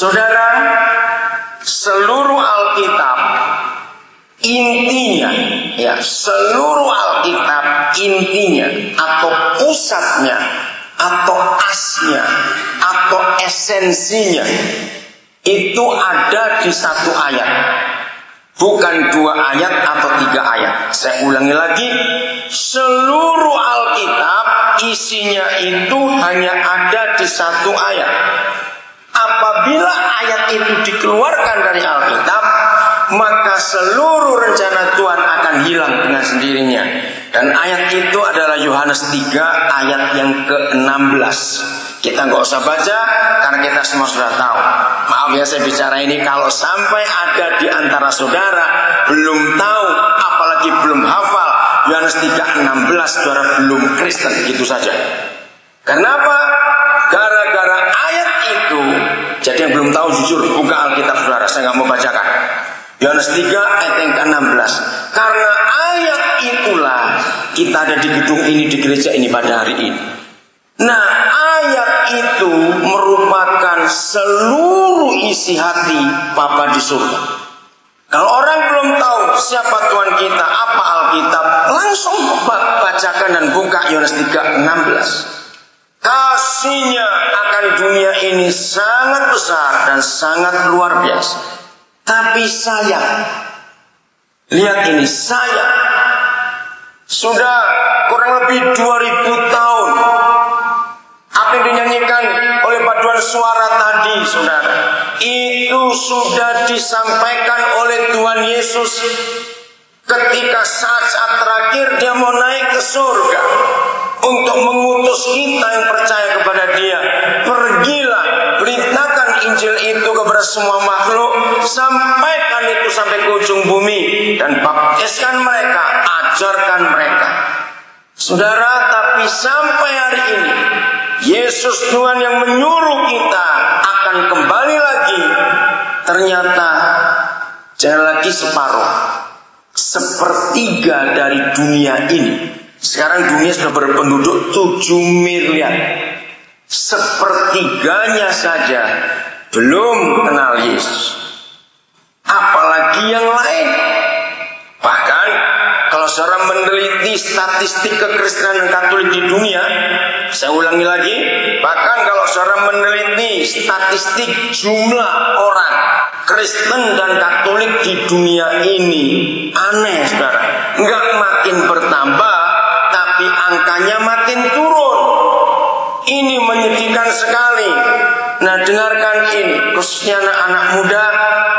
Saudara, seluruh Alkitab intinya, seluruh Alkitab intinya atau pusatnya atau asnya atau esensinya itu ada di satu ayat, bukan 2 ayat atau 3 ayat. Saya ulangi lagi, seluruh Alkitab isinya itu hanya ada di satu ayat. Apabila ayat itu dikeluarkan dari Alkitab, maka seluruh rencana Tuhan akan hilang dengan sendirinya. Dan ayat itu adalah Yohanes 3 ayat yang ke-16. Kita nggak usah baca karena kita semua sudah tahu. Maaf ya saya bicara ini, kalau sampai ada di antara saudara belum tahu, apalagi belum hafal Yohanes 3:16, saudara belum Kristen, gitu saja. Kenapa? Gara-gara ayat itu. Jadi yang belum tahu jujur buka Alkitab saudara, saya nggak mau bacakan. Yohanes 3 ayat yang ke-16. Karena ayat itulah kita ada di gedung ini, di gereja ini pada hari ini. Nah, ayat itu merupakan seluruh isi hati Bapa di surga. Kalau orang belum tahu siapa Tuhan kita, apa Alkitab, langsung bacakan dan buka Yohanes 3:16. Kasihnya akan dunia ini sangat besar dan sangat luar biasa. Tapi sayang, lihat ini, sayang, sudah kurang lebih 2000 tahun apa yang dinyanyikan oleh paduan suara tadi, saudara, itu sudah disampaikan oleh Tuhan Yesus ketika saat-saat terakhir dia mau naik ke surga untuk mengutus kita yang percaya kepada dia. Pergilah, beritakan Injil itu kepada semua makhluk, sampaikan itu sampai ke ujung bumi, dan baptiskan mereka, ajarkan mereka. Saudara, tapi sampai hari ini Yesus Tuhan yang menyuruh kita akan kembali lagi, ternyata jangan lagi separuh, sepertiga dari dunia ini. Sekarang dunia sudah berpenduduk 7 miliar. Sepertiganya saja belum kenal Yesus, apalagi yang lain. Bahkan kalau saudara meneliti statistik kekristenan Katolik di dunia, saya ulangi lagi, bahkan kalau saudara meneliti statistik jumlah orang Kristen dan Katolik di dunia ini, aneh saudara, nggak makin bertambah, tapi angkanya makin turun. Ini menyedihkan sekali. Nah, dengarkan ini, khususnya anak-anak muda,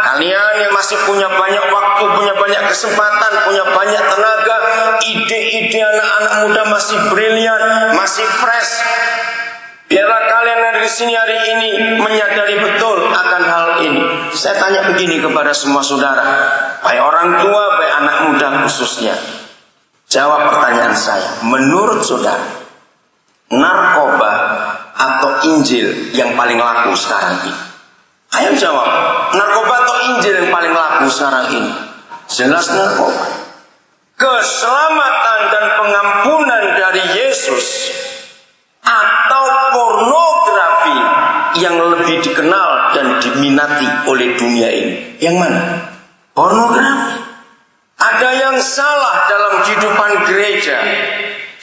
kalian yang masih punya banyak waktu, punya banyak kesempatan, punya banyak tenaga, ide-ide anak-anak muda masih brilian, masih fresh. Biarlah kalian ada di sini hari ini menyadari betul akan hal ini. Saya tanya begini kepada semua saudara, baik orang tua, baik anak muda khususnya. Jawab pertanyaan saya, menurut saudara, narkoba atau Injil yang paling laku sekarang ini? Ayo jawab, narkoba atau Injil yang paling laku sekarang ini? Jelas narkoba. Keselamatan dan pengampunan dari Yesus atau pornografi yang lebih dikenal dan diminati oleh dunia ini? Yang mana? Pornografi. Ada yang salah dalam kehidupan gereja.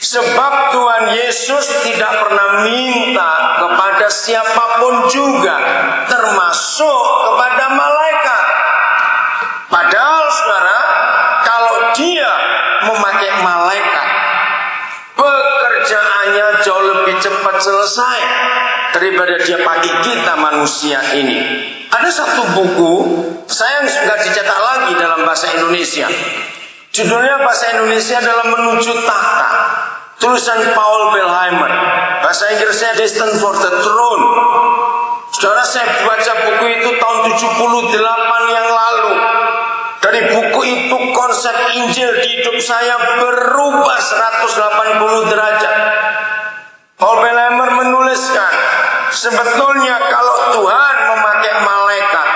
Sebab Tuhan Yesus tidak pernah minta kepada siapapun juga, termasuk kepada malaikat. Padahal saudara, kalau dia memakai malaikat, pekerjaannya jauh lebih cepat selesai daripada dia pakai kita manusia ini. Ada satu buku, saya nggak dicetak lagi dalam bahasa Indonesia. Judulnya bahasa Indonesia adalah Menuju Tahta, tulisan Paul Belheimer. Bahasa Inggrisnya Destined for the Throne. Saudara, saya baca buku itu tahun 78 yang lalu. Dari buku itu konsep Injil di hidup saya berubah 180 derajat. Paul Belheimer menuliskan, sebetulnya kalau Tuhan memakai malaikat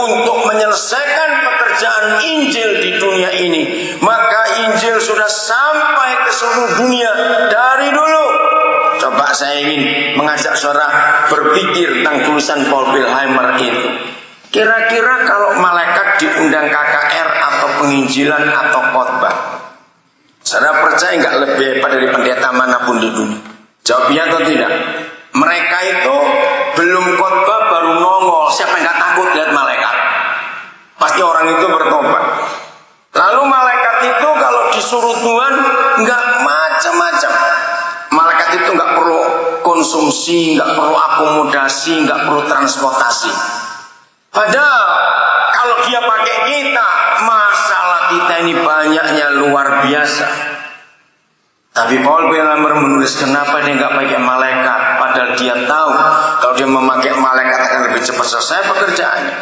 untuk menyelesaikan pekerjaan Injil di dunia ini, maka Injil sudah sampai ke seluruh dunia dari dulu. Coba saya ingin mengajak saudara berpikir tentang tulisan Paul Belheimer itu. Kira-kira kalau malaikat diundang KKR atau penginjilan atau khotbah, saudara percaya nggak lebih hebat dari pendeta manapun di dunia? Jawabnya atau tidak? Mereka itu belum khotbah baru nongol. Siapa yang nggak takut lihat malaikat? Pasti orang itu bertobat. Lalu malaikat itu kalau disuruh Tuhan nggak macam-macam. Malaikat itu nggak perlu konsumsi, nggak perlu akomodasi, nggak perlu transportasi. Padahal kalau dia pakai kita, masalah kita ini banyaknya luar biasa. Tapi Paul Bellamer menulis kenapa dia nggak pakai malaikat, padahal dia tahu kalau dia memakai malaikat akan lebih cepat selesai pekerjaannya.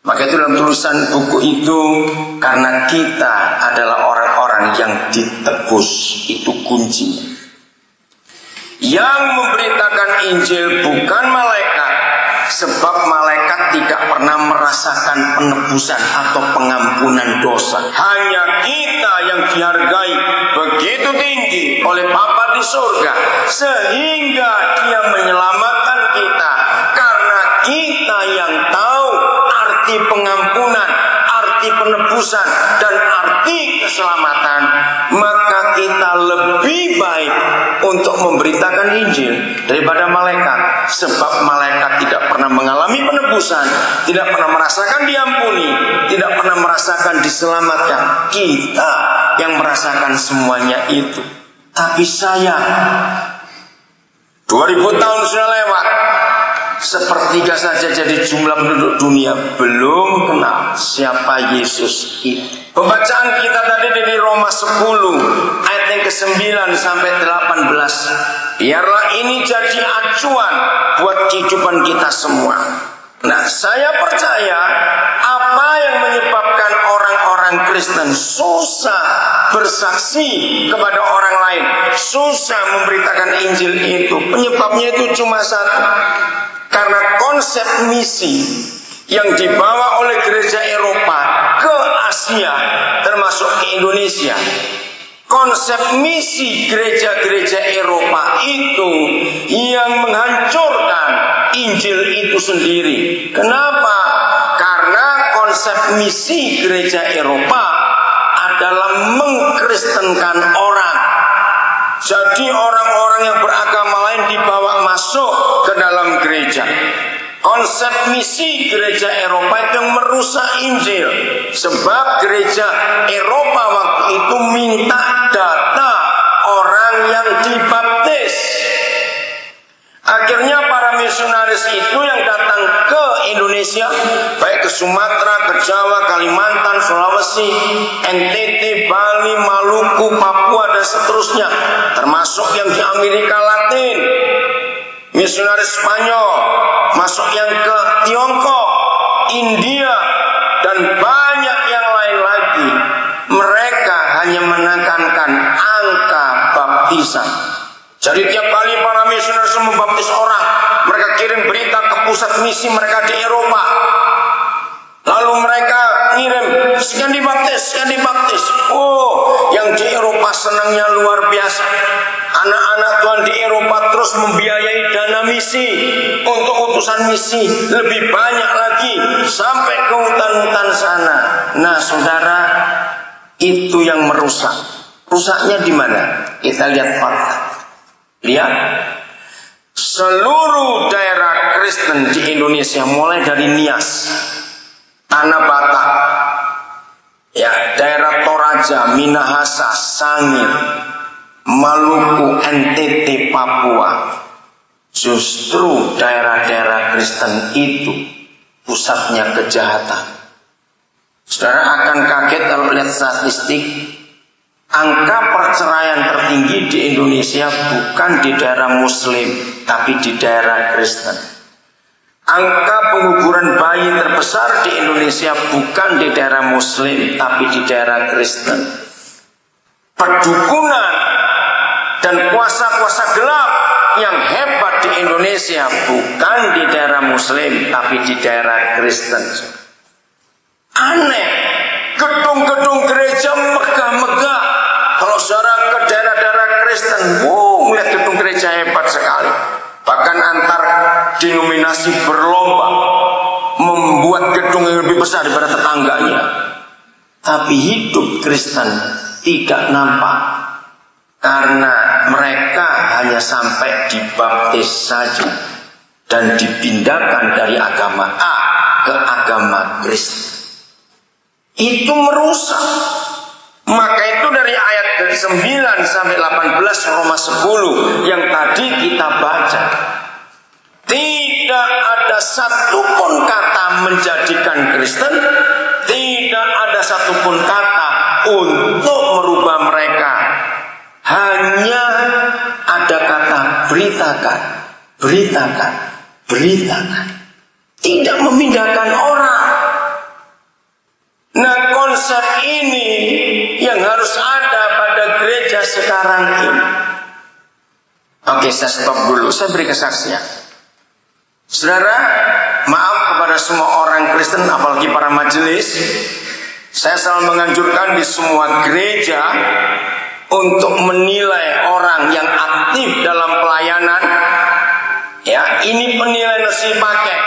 Maka itu dalam tulisan buku itu, karena kita adalah orang-orang yang ditebus, itu kuncinya. Yang memberitakan Injil bukan malaikat, sebab malaikat tidak pernah merasakan penebusan atau pengampunan dosa. Hanya kita yang dihargai begitu tinggi oleh Bapa di surga, sehingga Dia menyelamatkan kita. Karena kita yang tahu arti pengampunan, arti penebusan, dan arti keselamatan, maka kita lebih baik untuk memberitakan Injil daripada malaikat. Sebab malaikat tidak pernah mengalami penebusan, tidak pernah merasakan diampuni, tidak pernah merasakan diselamatkan. Kita yang merasakan semuanya itu. Tapi saya 2000 tahun sudah lewat, sepertiga saja jadi jumlah penduduk dunia belum kenal siapa Yesus itu. Pembacaan kita tadi dari Roma 10 ayat yang ke-9 sampai 18. Biarlah ini jadi acuan buat kehidupan kita semua. Nah, saya percaya apa yang menyebabkan orang-orang Kristen susah bersaksi kepada orang lain, susah memberitakan Injil itu, penyebabnya itu cuma satu. Karena konsep misi yang dibawa oleh gereja Eropa ke Asia, termasuk ke Indonesia, konsep misi gereja-gereja Eropa itu yang menghancurkan Injil itu sendiri. Kenapa? Karena konsep misi gereja Eropa adalah mengkristenkan orang. Jadi orang-orang yang beragama lain dibawa masuk ke dalam gereja. Konsep misi gereja Eropa itu yang merusak Injil. Sebab gereja Eropa waktu itu minta data orang yang dibaptis. Akhirnya para misionaris itu yang datang ke Indonesia, baik ke Sumatera, ke Jawa, Kalimantan, Sulawesi, NTT, Bali, Maluku, Papua, dan seterusnya, termasuk yang di Amerika Latin, misionaris Spanyol, masuk yang ke Tiongkok, India, dan banyak yang lain lagi. Mereka hanya menekankan angka baptisan. Jadi tiap kali para misionaris membaptis orang, mereka kirim berita ke pusat misi mereka di Eropa. Lalu mereka ngirim, sekian dibaptis, sekian dibaptis. Oh, yang di Eropa senangnya luar biasa. Anak-anak Tuhan di Eropa terus membiayai dana misi untuk utusan misi lebih banyak lagi sampai ke hutan-hutan sana. Nah, saudara, itu yang merusak. Rusaknya di mana? Kita lihat fakta. Lihat, seluruh daerah Kristen di Indonesia, mulai dari Nias, Tanah Batak, ya, daerah Toraja, Minahasa, Sangir, Maluku, NTT, Papua, justru daerah-daerah Kristen itu pusatnya kejahatan. Saudara akan kaget kalau lihat statistik. Angka perceraian tertinggi di Indonesia bukan di daerah Muslim, tapi di daerah Kristen. Angka penguburan bayi terbesar di Indonesia bukan di daerah Muslim, tapi di daerah Kristen. Perdukunan dan kuasa-kuasa gelap yang hebat di Indonesia bukan di daerah Muslim, tapi di daerah Kristen. Aneh, gedung-gedung gereja megah-megah. Kalau saudara ke daerah-daerah Kristen, melihat gedung gereja hebat sekali. Bahkan antar denominasi berlomba membuat gedung yang lebih besar daripada tetangganya. Tapi hidup Kristen tidak nampak, karena mereka hanya sampai dibaptis saja dan dipindahkan dari agama A ke agama Kristen. Itu merusak. Maka itu dari ayat 9 sampai 18 Roma 10 yang tadi kita baca, tidak ada satupun kata menjadikan Kristen, tidak ada satupun kata untuk merubah mereka. Hanya ada kata beritakan, beritakan, beritakan. Tidak memindahkan orang. Nah, konsep ini yang harus ada pada gereja sekarang ini. Oke, saya stop dulu. Saya beri kesaksian. Saudara, maaf kepada semua orang Kristen, apalagi para majelis. Saya selalu menganjurkan di semua gereja untuk menilai orang yang aktif dalam pelayanan. Ya, ini penilaian harus dipakai.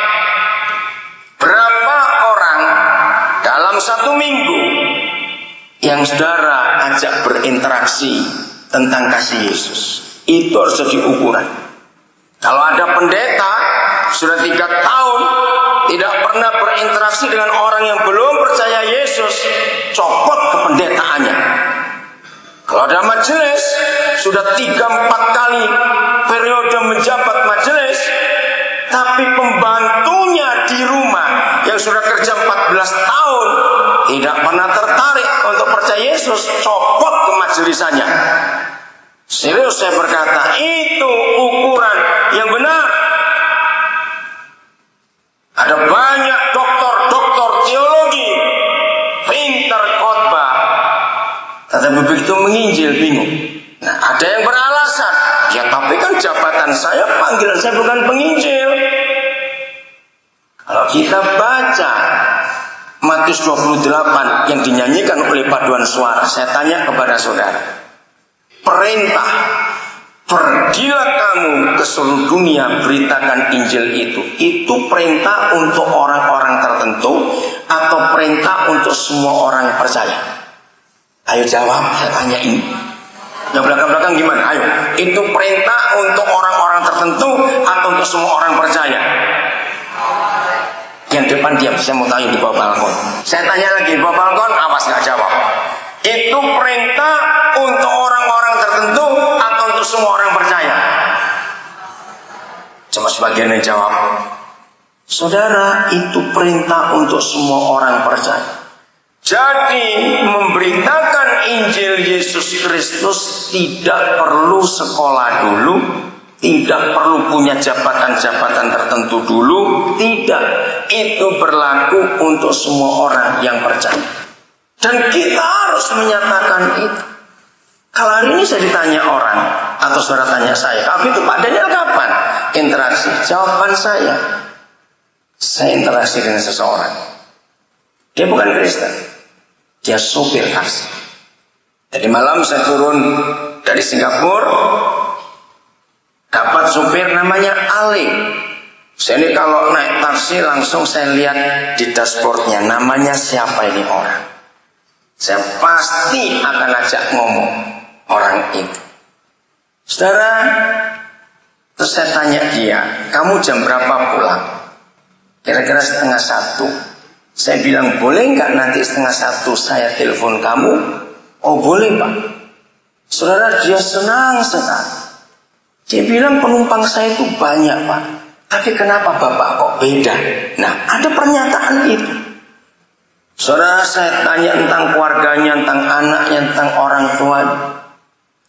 Berapa orang dalam satu minggu yang saudara ajak berinteraksi tentang kasih Yesus? Itu harus jadi ukuran. Kalau ada pendeta sudah 3 tahun tidak pernah berinteraksi dengan orang yang belum percaya Yesus, copot kependetaannya. Kalau ada majelis sudah 3-4 kali periode menjabat majelis, tapi pembantunya di rumah yang sudah kerja 14 tahun tidak pernah tertarik untuk percaya Yesus, copot kemajelisannya. Serius saya berkata, itu ukuran yang benar. Ada banyak doktor teologi, pintar khotbah, tetapi begitu menginjil bingung. Nah, ada yang beralasan, ya tapi kan jabatan saya, panggilan saya bukan penginjil. Kalau kita baca Matius 28 yang dinyanyikan oleh paduan suara, saya tanya kepada saudara, perintah pergilah kamu ke seluruh dunia beritakan Injil itu perintah untuk orang-orang tertentu atau perintah untuk semua orang yang percaya? Ayo jawab, saya tanya ini. Yang belakang-belakang gimana? Ayo, itu perintah untuk orang-orang tertentu atau untuk semua orang percaya? Yang depan diam, saya mau tanya di bawah balkon. Saya tanya lagi di bawah balkon, awas nggak jawab. Itu perintah untuk orang-orang tertentu atau untuk semua orang percaya? Cuma sebagian yang jawab. Saudara, itu perintah untuk semua orang percaya. Jadi memberitakan Injil Yesus Kristus tidak perlu sekolah dulu, tidak perlu punya jabatan-jabatan tertentu dulu, tidak. Itu berlaku untuk semua orang yang percaya. Dan kita harus menyatakan itu. Kalau hari ini saya ditanya orang, atau saudara tanya saya, "Tapi itu Pak Daniel kapan interaksi?" Jawaban saya interaksi dengan seseorang. Dia bukan Kristen, dia sopir taksi. Tadi malam saya turun dari Singapura, dapat sopir namanya Ale. Saya ini kalau naik taksi langsung saya lihat di dashboardnya namanya siapa ini orang. Saya pasti akan ajak ngomong orang itu. Saudara, terus saya tanya dia, "Kamu jam berapa pulang?" "Kira-kira 12:30. Saya bilang, "Boleh nggak nanti 12:30 saya telepon kamu?" "Oh boleh Pak." Saudara, dia senang sekali. Dia bilang, "Penumpang saya itu banyak Pak, tapi kenapa Bapak kok beda?" Nah, ada pernyataan itu. Saudara, saya tanya tentang keluarganya, tentang anaknya, tentang orang tuanya.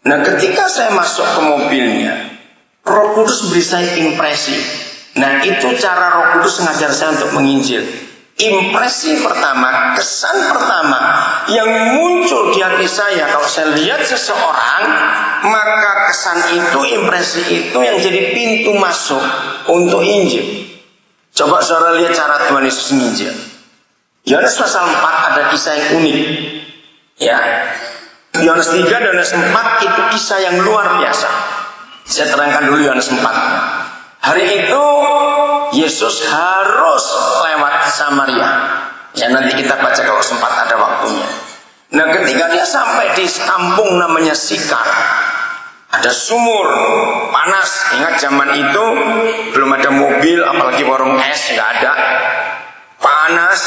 Nah, ketika saya masuk ke mobilnya, Roh Kudus beri saya impresi. Nah, itu cara Roh Kudus mengajar saya untuk menginjil. Impresi pertama, kesan pertama yang muncul di hati saya kalau saya lihat seseorang, maka kesan itu, impresi itu yang jadi pintu masuk untuk Injil. Coba saudara lihat cara Tuhan Yesus menginjil. Yohanes pasal 4 ada kisah yang unik. Ya, Yohanes 3 dan Yohanes 4 itu kisah yang luar biasa. Saya terangkan dulu Yohanes 4. Hari itu Yesus harus lewat Samaria. Ya nanti kita baca kalau sempat ada waktunya. Nah ketika dia sampai di kampung namanya Sikar, ada sumur panas. Ingat zaman itu belum ada mobil, apalagi warung es, nggak ada. Panas,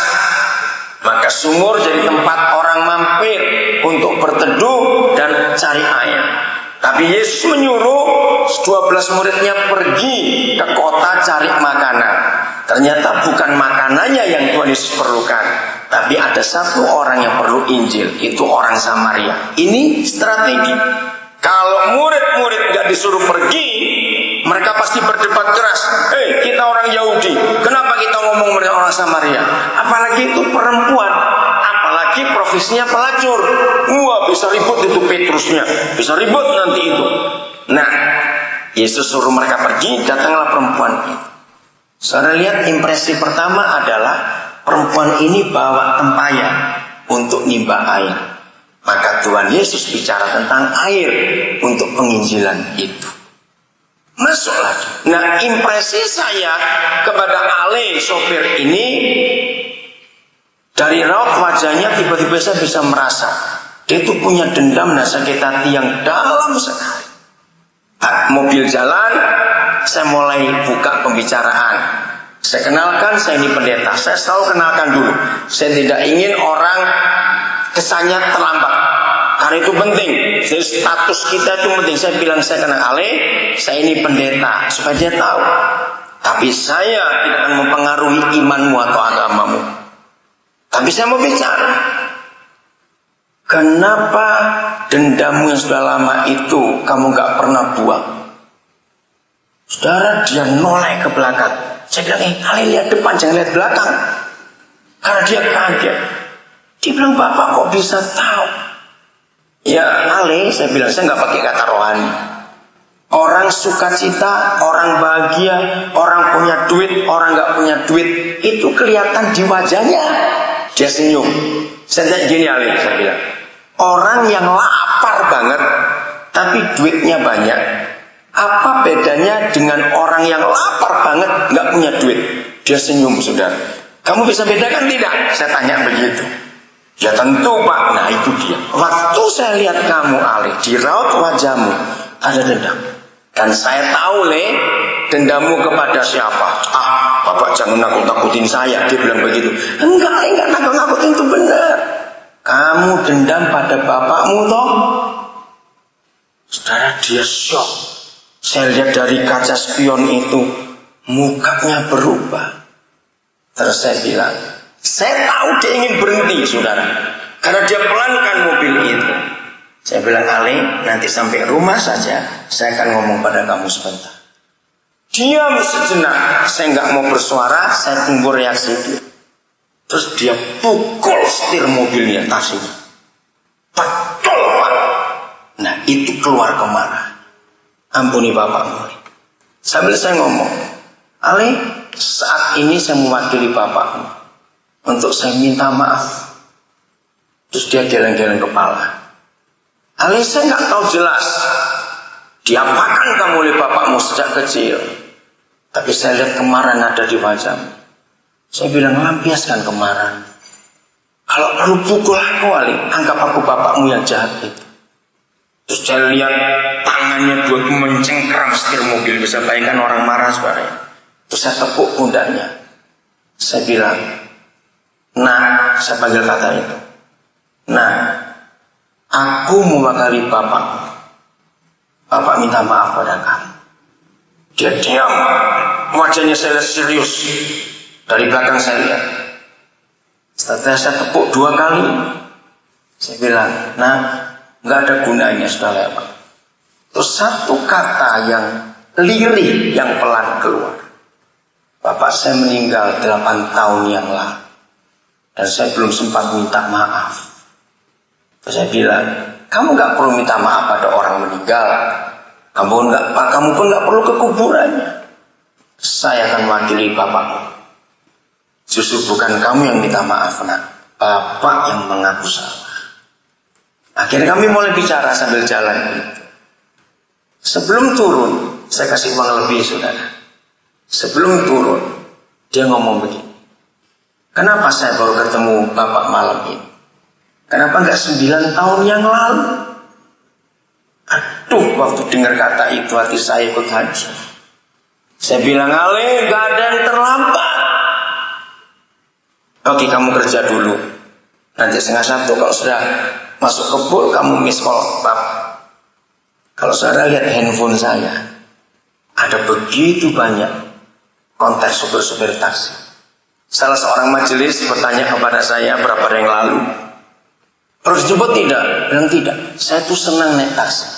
maka sumur jadi tempat orang mampir untuk berteduh dan cari air. Tapi Yesus menyuruh 12 muridnya pergi ke kota cari makanan. Ternyata bukan makanannya yang Tuhan Yesus perlukan, tapi ada satu orang yang perlu Injil, itu orang Samaria. Ini strategi. Kalau murid-murid gak disuruh pergi, mereka pasti berdebat keras. Hei, kita orang Yahudi, kenapa kita ngomong dengan orang Samaria? Apalagi itu perempuan, apalagi profesinya pelacur. Wah, bisa ribut itu Petrusnya, bisa ribut nanti itu. Nah, Yesus suruh mereka pergi, datanglah perempuan itu. Saudara lihat, impresi pertama adalah perempuan ini bawa tempayan untuk nimba air. Maka Tuhan Yesus bicara tentang air untuk penginjilan itu. Masuk lagi. Nah, impresi saya kepada Ale sopir ini, dari raut wajahnya tiba-tiba saya bisa merasa dia itu punya dendam dan sakit hati yang dalam sekali. Mobil jalan, saya mulai buka pembicaraan. Saya kenalkan, saya ini pendeta. Saya selalu kenalkan dulu. Saya tidak ingin orang kesannya terlambat, karena itu penting. Jadi status kita itu penting. Saya bilang saya kenal Ale, saya ini pendeta, supaya dia tahu. Tapi saya tidak akan mempengaruhi imanmu atau agamamu. Tapi saya mau bicara. Kenapa dendammu yang sudah lama itu kamu gak pernah buang? Saudara, dia noleh ke belakang. Saya bilang, Ale lihat depan, jangan lihat belakang. Karena dia kaget. Dia bilang, Bapak kok bisa tahu? Ya Ale, saya bilang, saya gak pakai kata rohani. Orang sukacita, orang bahagia, orang punya duit, orang gak punya duit, itu kelihatan di wajahnya. Dia senyum. Saya bilang, gini Ale, saya bilang, orang yang lapar banget tapi duitnya banyak, apa bedanya dengan orang yang lapar banget gak punya duit? Dia senyum, saudara. Kamu bisa bedakan tidak? Saya tanya begitu. Ya tentu Pak. Nah itu dia. Waktu saya lihat kamu Ale, di raut wajahmu ada dendam. Dan saya tahu Le, dendammu kepada siapa? Ah, Bapak jangan nakut-nakutin saya. Dia bilang begitu. Enggak Le, enggak nakut-nakutin, itu benar. Kamu dendam pada bapakmu toh? Saudara, dia shock. Saya lihat dari kaca spion itu, mukanya berubah. Terus saya bilang, saya tahu dia ingin berhenti, saudara, karena dia pelankan mobil itu. Saya bilang, Ale, nanti sampai rumah saja, saya akan ngomong pada kamu sebentar. Diam sejenak, saya nggak mau bersuara, saya tunggu reaksi dia. Terus dia pukul setir mobilnya, tasnya. Betul Pak. Nah itu keluar kemana? Ampuni Bapakmu. Sambil saya ngomong, Ale, saat ini saya mewakili Bapakmu untuk saya minta maaf. Terus dia geleng-geleng kepala. Ale, saya nggak tahu jelas diapakan kamu oleh Bapakmu sejak kecil, tapi saya lihat kemarahan ada di wajahmu. Saya bilang, lampiaskan kemarahan. Kalau perlu pukul aku Ali, anggap aku bapakmu yang jahat itu. Terus saya lihat tangannya dua mencengkeram setir mobil. Bisa bayangkan orang marah suaranya. Terus saya tepuk pundaknya. Saya bilang, nah, saya panggil kata itu. Nah, aku mewakili bapak. Bapak minta maaf pada kamu. Dia diam. Wajahnya saya serius. Dari belakang saya lihat. Setelah saya tepuk 2 kali, saya bilang, nah, nggak ada gunanya sudah lewat. Terus satu kata yang lirih, yang pelan keluar. Bapak saya meninggal 8 tahun yang lalu, dan saya belum sempat minta maaf. Terus saya bilang, kamu nggak perlu minta maaf pada orang meninggal. Kamu pun nggak perlu ke kuburannya. Saya akan mewakili bapakmu. Justru bukan kamu yang minta maaf, nak. Bapak yang mengaku salah. Akhirnya kami mulai bicara sambil jalan itu. Sebelum turun, saya kasih uang lebih, saudara. Sebelum turun, dia ngomong begini. Kenapa saya baru ketemu Bapak malam ini? Kenapa enggak 9 tahun yang lalu? Aduh, waktu dengar kata itu hati saya ikut hancur. Saya bilang, Ale, gak ada yang terlambat. Oke, kamu kerja dulu. Nanti 1:30 kalau sudah masuk kebun, kamu miss call Bapak. Kalau saudara lihat handphone saya, ada begitu banyak kontak supir-supir taksi. Salah seorang majelis bertanya kepada saya berapa hari yang lalu, harus dijemput tidak? Bilang tidak. Saya tuh senang naik taksi.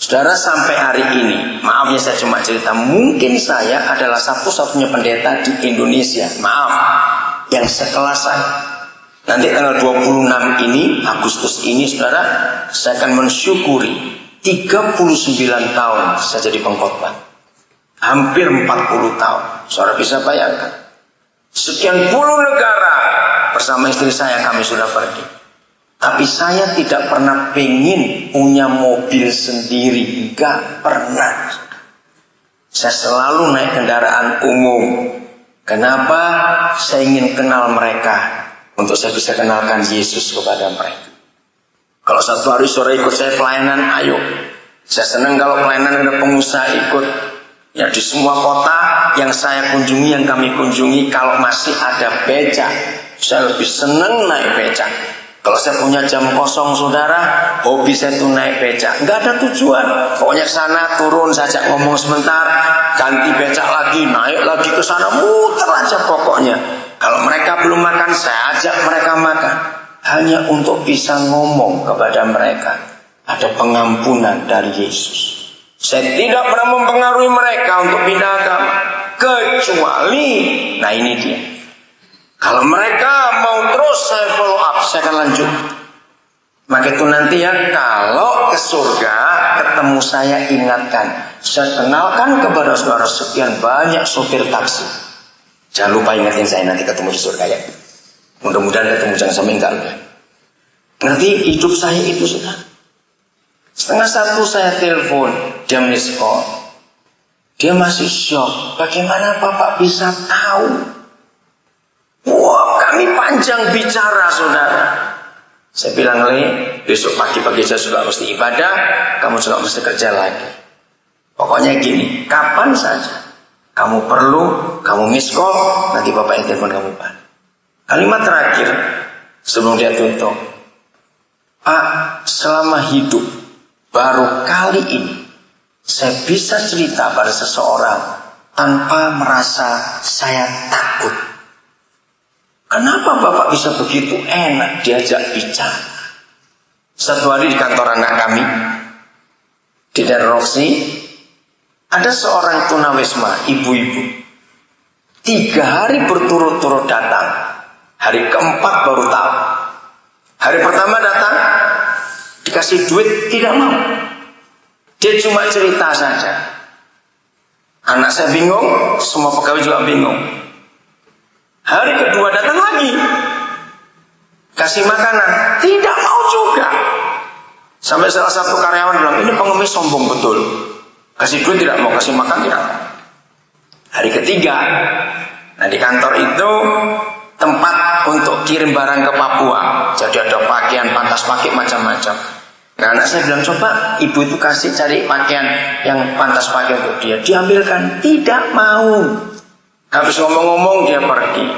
Saudara, sampai hari ini, maaf ya saya cuma cerita, mungkin saya adalah satu-satunya pendeta di Indonesia, maaf, yang sekelas saya. Nanti tanggal 26 ini, Agustus ini, saudara, saya akan mensyukuri 39 tahun saya jadi pengkhotbah. Hampir 40 tahun. Saudara bisa bayangkan. Sekian puluh negara bersama istri saya kami sudah pergi. Tapi saya tidak pernah pengen punya mobil sendiri. Enggak pernah. Saya selalu naik kendaraan umum. Kenapa? Saya ingin kenal mereka. Untuk saya bisa kenalkan Yesus kepada mereka. Kalau satu hari sore ikut saya pelayanan, ayo. Saya senang kalau pelayanan ada pengusaha ikut. Ya, di semua kota yang saya kunjungi, yang kami kunjungi, kalau masih ada becak, saya lebih senang naik becak. Kalau saya punya jam kosong, saudara, hobi saya tuh naik becak. Nggak ada tujuan. Pokoknya sana turun saja ngomong sebentar, ganti becak lagi, naik lagi ke sana, muter aja pokoknya. Kalau mereka belum makan, saya ajak mereka makan. Hanya untuk bisa ngomong kepada mereka. Ada pengampunan dari Yesus. Saya tidak pernah mempengaruhi mereka untuk pindah agama. Kecuali, nah ini dia. Kalau mereka mau terus saya follow up, saya akan lanjut. Maka itu nanti ya, kalau ke surga ketemu saya ingatkan. Saya kenalkan kepada saudara sekian banyak sopir taksi. Jangan lupa ingatin saya nanti ketemu di surga ya. Mudah-mudahan ketemu, jangan sampai enggak. Ngerti hidup saya itu sudah. 1:30 saya telepon, dia miss call. Dia masih shock. Bagaimana Bapak bisa tahu? Wah, kami panjang bicara, saudara. Saya bilang, Le, besok pagi-pagi saya sudah mesti ibadah, kamu juga mesti kerja lagi. Pokoknya gini, kapan saja kamu perlu, kamu miss call, nanti Bapak yang telepon kamu, Pak. Kalimat terakhir sebelum dia tutup, Pak, selama hidup baru kali ini saya bisa cerita pada seseorang tanpa merasa saya takut. Kenapa Bapak bisa begitu enak diajak bicara? Satu hari di kantor anak kami di daerah Roksi, ada seorang tunawisma, ibu-ibu. 3 hari berturut-turut datang. Hari keempat baru tahu. Hari pertama datang, dikasih duit, tidak mau. Dia cuma cerita saja. Anak saya bingung, semua pegawai juga bingung. Hari kedua datang lagi, kasih makanan, tidak mau juga. Sampai salah satu karyawan bilang, ini pengemis sombong betul. Kasih duit tidak mau, kasih makan tidak mau. Hari ketiga, nah di kantor itu tempat untuk kirim barang ke Papua. Jadi ada pakaian, pantas pakai macam-macam. Nah anak saya bilang, coba ibu itu kasih cari pakaian yang pantas pakai untuk dia. Diambilkan, tidak mau. Habis ngomong-ngomong dia pergi.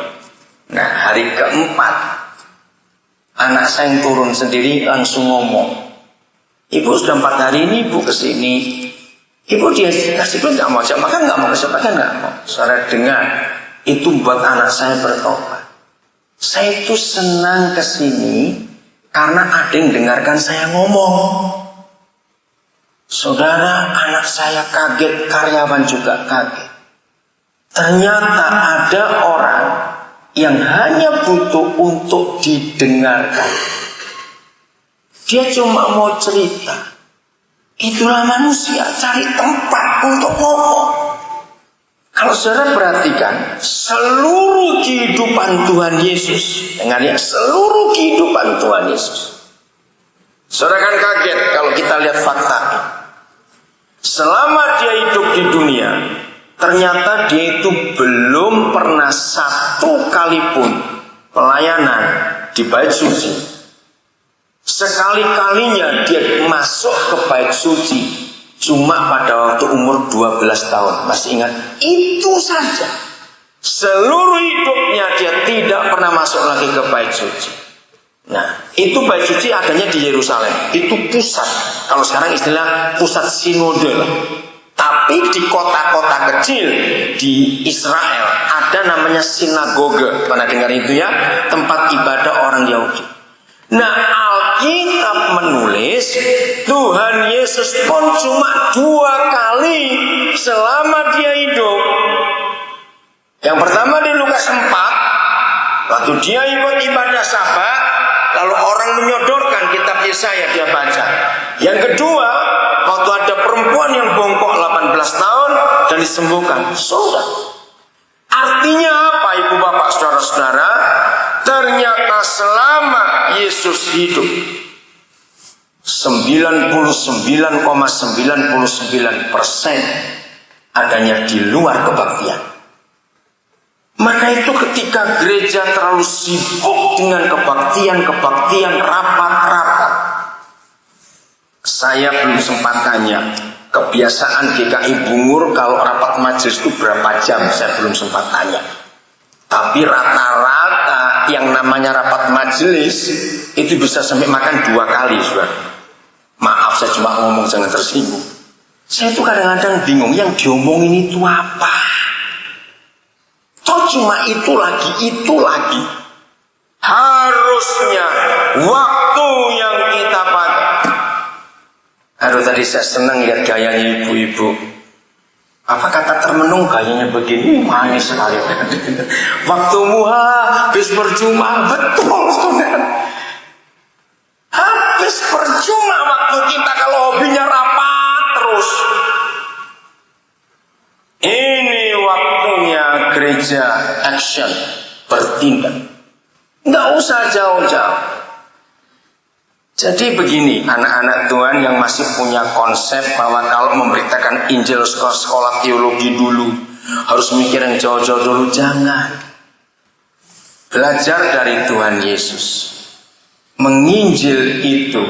Nah hari keempat, anak saya yang turun sendiri langsung ngomong, Ibu sudah 4 hari ini Ibu kesini, Ibu dia kasih duit nggak mau, ajak makan nggak mau, kasih makan nggak mau. Saudara dengar, itu buat anak saya bertobat. Saya itu senang kesini karena ada yang dengarkan saya ngomong. Saudara, anak saya kaget, karyawan juga kaget. Ternyata ada orang yang hanya butuh untuk didengarkan. Dia cuma mau cerita. Itulah manusia, cari tempat untuk ngomong. Kalau saudara perhatikan, seluruh kehidupan Tuhan Yesus, dengar ya, seluruh kehidupan Tuhan Yesus. Saudara kan kaget kalau kita lihat fakta. Selama dia hidup di dunia, Ternyata dia itu belum pernah satu kali pun pelayanan di bait suci. Sekali-kalinya dia masuk ke bait suci cuma pada waktu umur 12 tahun. Masih ingat? Itu saja. Seluruh hidupnya dia tidak pernah masuk lagi ke bait suci. Nah, itu bait suci adanya di Yerusalem. Itu pusat. Kalau sekarang istilah pusat sinode lah. Tapi di kota-kota kecil di Israel ada namanya sinagoge. Pernah dengar itu ya? Tempat ibadah orang Yahudi. Nah, Alkitab menulis Tuhan Yesus pun cuma 2 kali selama dia hidup. Yang pertama di Lukas 4, waktu dia ikut ibadah Sabat, lalu orang menyodorkan kitab Yesaya dia baca. Yang kedua, waktu ada perempuan yang bongkok 18 tahun dan disembuhkan. Sudah. Artinya apa, ibu bapak saudara-saudara? Ternyata selama Yesus hidup 99,99% adanya di luar kebaktian. Maka itu ketika gereja terlalu sibuk dengan kebaktian, rapat-rapat. Saya belum sempat tanya kebiasaan GKI Bungur kalau rapat majelis itu berapa jam, saya belum sempat tanya. Tapi rata-rata yang namanya rapat majelis itu bisa sampai makan 2 kali, saudara. Maaf, saya cuma ngomong, jangan tersinggung. Saya itu kadang-kadang bingung yang diomongin itu apa. Toh cuma itu lagi. Harusnya waktu yang kita pakai. Aduh, tadi saya senang lihat gayanya ibu-ibu. Apa kata termenung gayanya begini, manis sekali. Waktumu habis percuma, betul saudara. Habis percuma waktu kita kalau hobinya rapat terus. Ini waktunya gereja action, bertindak. Nggak usah jauh-jauh. Jadi begini, anak-anak Tuhan yang masih punya konsep bahwa kalau memberitakan Injil sekolah teologi dulu, harus mikir yang jauh-jauh dulu, jangan. Belajar dari Tuhan Yesus. Menginjil itu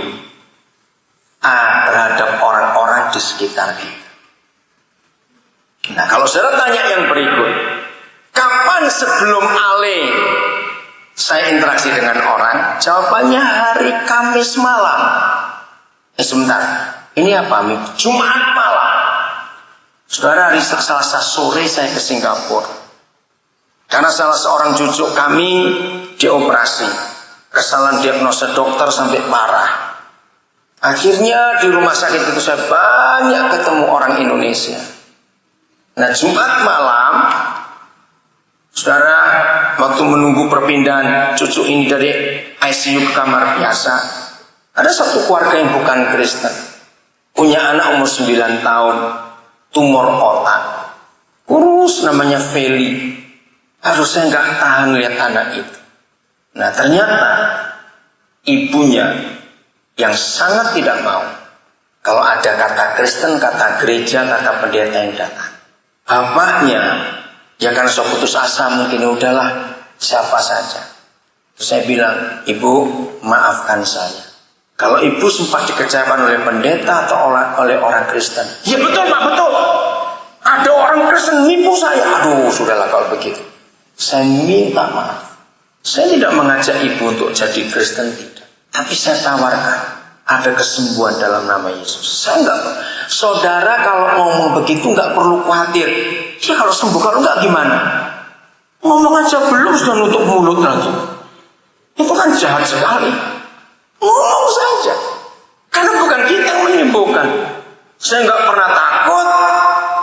terhadap orang-orang di sekitar kita. Nah, kalau saudara tanya yang berikut, kapan sebelum Ale saya interaksi dengan orang? Jawabannya hari Kamis malam. Sebentar, ini apa? Jumat malam. Saudara, hari Selasa sore saya ke Singapura. Karena salah seorang cucu kami dioperasi. Kesalahan diagnosa dokter sampai parah. Akhirnya di rumah sakit itu saya banyak ketemu orang Indonesia. Nah, Jumat malam, saudara, waktu menunggu perpindahan cucu ini dari ICU ke kamar biasa, ada satu keluarga yang bukan Kristen, punya anak umur 9 tahun, tumor otak, kurus, namanya Feli. Aduh, saya nggak tahan lihat anak itu. Nah, ternyata ibunya yang sangat tidak mau kalau ada kata Kristen, kata gereja, kata pendeta yang datang. Bapaknya, ya karena saya putus asa, mungkin udahlah siapa saja. Terus saya bilang, ibu maafkan saya. Kalau ibu sempat dikecewakan oleh pendeta atau oleh orang Kristen. Ya betul Pak, betul. Ada orang Kristen nipu saya. Aduh, sudahlah kalau begitu. Saya minta maaf. Saya tidak mengajak ibu untuk jadi Kristen, tidak. Tapi saya tawarkan, ada kesembuhan dalam nama Yesus. Saya enggak. Saudara kalau ngomong begitu enggak perlu khawatir. Ya kalau sembuh, kalau enggak gimana? Ngomong aja belum sudah nutup mulut lagi. Itu kan jahat sekali. Ngomong saja. Karena bukan kita yang menyembuhkan. Saya enggak pernah takut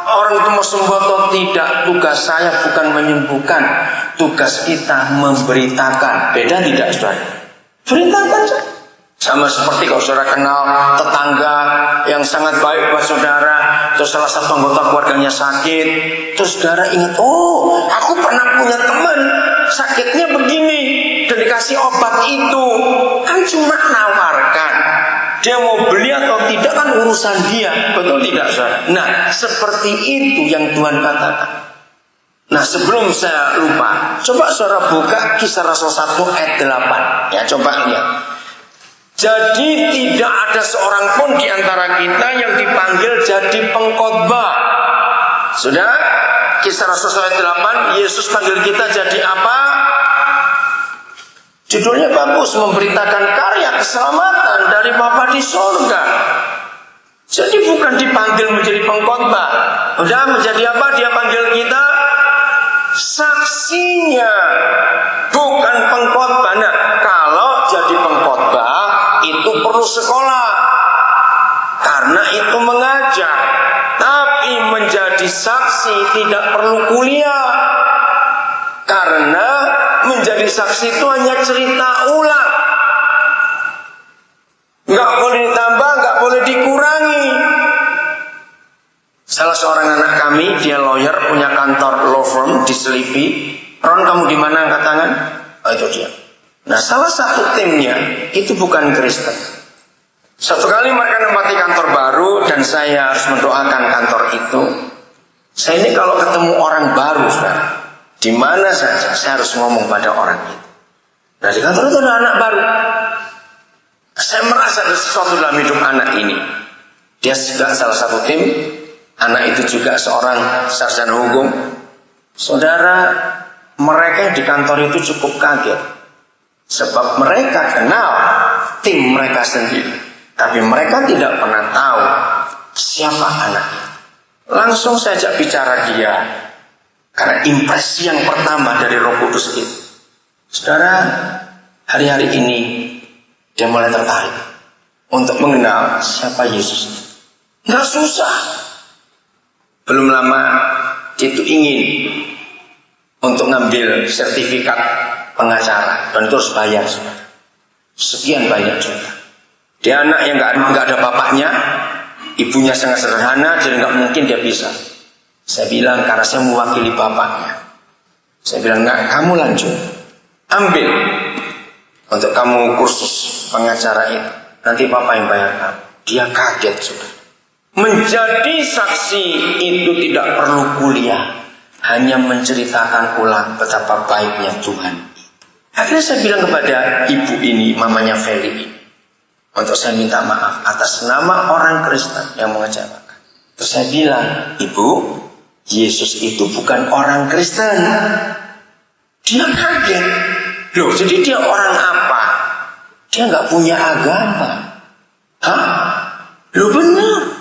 orang itu mau sembuh atau tidak. Tugas saya bukan menyembuhkan. Tugas kita memberitakan. Beda tidak, saudara? Beritakan saja. Sama seperti kalau saudara kenal tetangga yang sangat baik buat saudara, terus salah satu anggota keluarganya sakit, terus saudara ingat, oh aku pernah punya teman sakitnya begini dan dikasih obat itu. Kan cuma nawarkan. Dia mau beli atau tidak kan urusan dia. Betul tidak, saudara? Nah, seperti itu yang Tuhan katakan. Nah, sebelum saya lupa, coba saudara buka Kisah Rasul 1 ayat 8. Ya, coba lihat. Jadi tidak ada seorang pun di antara kita yang dipanggil jadi pengkhotbah. Sudah? Kisah Rasul 1 ayat 8, Yesus panggil kita jadi apa? Judulnya bagus, memberitakan karya keselamatan dari Bapa di surga. Jadi bukan dipanggil menjadi pengkhotbah. Udah menjadi apa? Dia panggil kita saksinya, bukan pengkhotbah. Nah, kalau jadi pengkhotbah itu perlu sekolah, karena itu mengajar. Tapi menjadi saksi tidak perlu kuliah, karena menjadi saksi itu hanya cerita ulang. Nggak boleh ditambah, nggak boleh dikurangi. Salah seorang anak kami, dia lawyer, punya kantor law firm di Selipi. Ron, kamu di mana? Angkat tangan. Oh, itu dia. Nah, salah satu timnya itu bukan Kristen. Satu kali mereka menempati kantor baru dan saya harus mendoakan kantor itu. Saya ini kalau ketemu orang baru, saudara, di mana saja saya harus ngomong pada orang itu. Nah, di kantor itu ada anak baru. Saya merasa ada sesuatu dalam hidup anak ini. Dia juga salah satu tim. Anak itu juga seorang sarjana hukum. Saudara, mereka di kantor itu cukup kaget. Sebab mereka kenal tim mereka sendiri. Tapi mereka tidak pernah tahu siapa anak itu. Langsung saya ajak bicara dia. Karena impresi yang pertama dari Roh Kudus itu. Saudara, hari-hari ini dia mulai tertarik untuk mengenal siapa Yesus. Nggak susah. Belum lama dia itu ingin untuk ngambil sertifikat pengacara dan terus bayar, saudara. Sekian banyak juga. Dia anak yang nggak ada bapaknya, ibunya sangat sederhana, jadi nggak mungkin dia bisa. Saya bilang karena saya mewakili bapaknya. Saya bilang nggak, kamu lanjut, ambil untuk kamu kursus pengacara itu. Nanti papa yang bayar kamu. Dia kaget, saudara. Menjadi saksi itu tidak perlu kuliah, hanya menceritakan ulang betapa baiknya Tuhan. Akhirnya saya bilang kepada ibu ini, mamanya Feli ini, untuk saya minta maaf atas nama orang Kristen yang mengecewakan. Terus saya bilang, ibu, Yesus itu bukan orang Kristen. Dia kaget. Loh, jadi dia orang apa? Dia nggak punya agama. Hah? Loh, benar.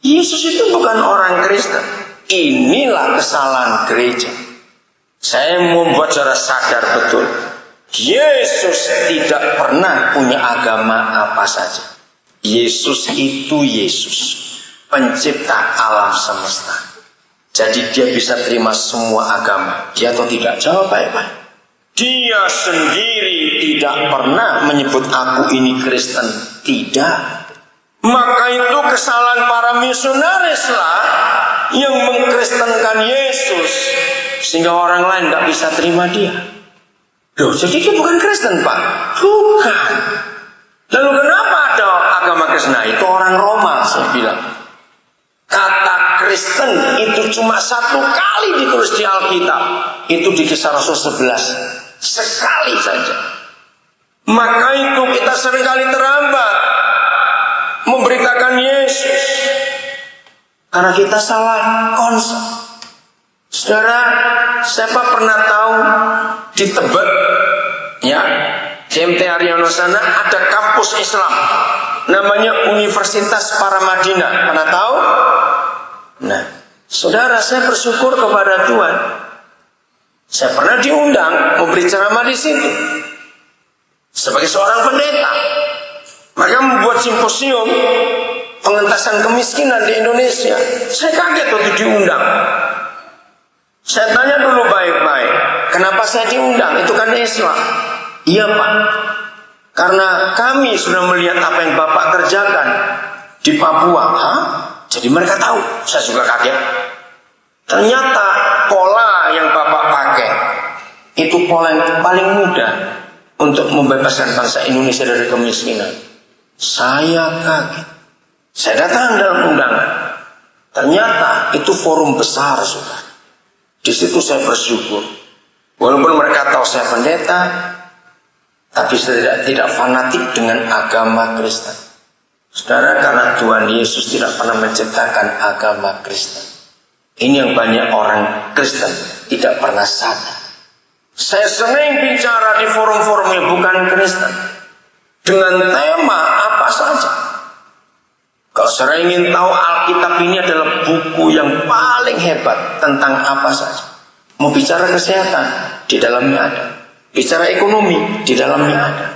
Yesus itu bukan orang Kristen. Inilah kesalahan gereja. Saya membuat saudara sadar betul. Yesus tidak pernah punya agama apa saja. Yesus itu Yesus, pencipta alam semesta. Jadi dia bisa terima semua agama. Dia atau tidak? Jawab baik-baik. Dia sendiri tidak pernah menyebut aku ini Kristen. Tidak. Maka itu kesalahan para misionaris lah yang mengkristenkan Yesus, sehingga orang lain tidak bisa terima dia. Loh, jadi dia bukan Kristen, Pak? Bukan. Lalu kenapa ada agama Kristen? Nah, itu orang Roma, saya bilang. Kata Kristen itu cuma satu kali ditulis di Alkitab. Itu di Kisah Rasul 11. Sekali saja. Maka itu kita seringkali terhambat memberitakan Yesus karena kita salah konsep. Saudara, siapa pernah tahu di Tebet, ya, CMT Haryono sana ada kampus Islam namanya Universitas Paramadina. Pernah tahu? Nah, saudara, saya bersyukur kepada Tuhan. Saya pernah diundang memberi ceramah di situ sebagai seorang pendeta. Mereka membuat simposium pengentasan kemiskinan di Indonesia. Saya kaget waktu diundang. Saya tanya dulu baik-baik, kenapa saya diundang? Itu kan Islam. Iya, Pak. Karena kami sudah melihat apa yang Bapak kerjakan di Papua. Hah? Jadi mereka tahu. Saya juga kaget. Ternyata pola yang Bapak pakai itu pola yang paling mudah untuk membebaskan bangsa Indonesia dari kemiskinan. Saya kaget. Saya datang dalam undangan. Ternyata itu forum besar, saudara. Di situ saya bersyukur. Walaupun mereka tahu saya pendeta, tapi saya tidak fanatik dengan agama Kristen. Saudara, karena Tuhan Yesus tidak pernah menciptakan agama Kristen. Ini yang banyak orang Kristen tidak pernah sadar. Saya sering bicara di forum-forum yang bukan Kristen dengan tema apa saja. Kalau saya ingin tahu, Alkitab ini adalah buku yang paling hebat tentang apa saja. Mau bicara kesehatan, di dalamnya ada. Bicara ekonomi, di dalamnya ada.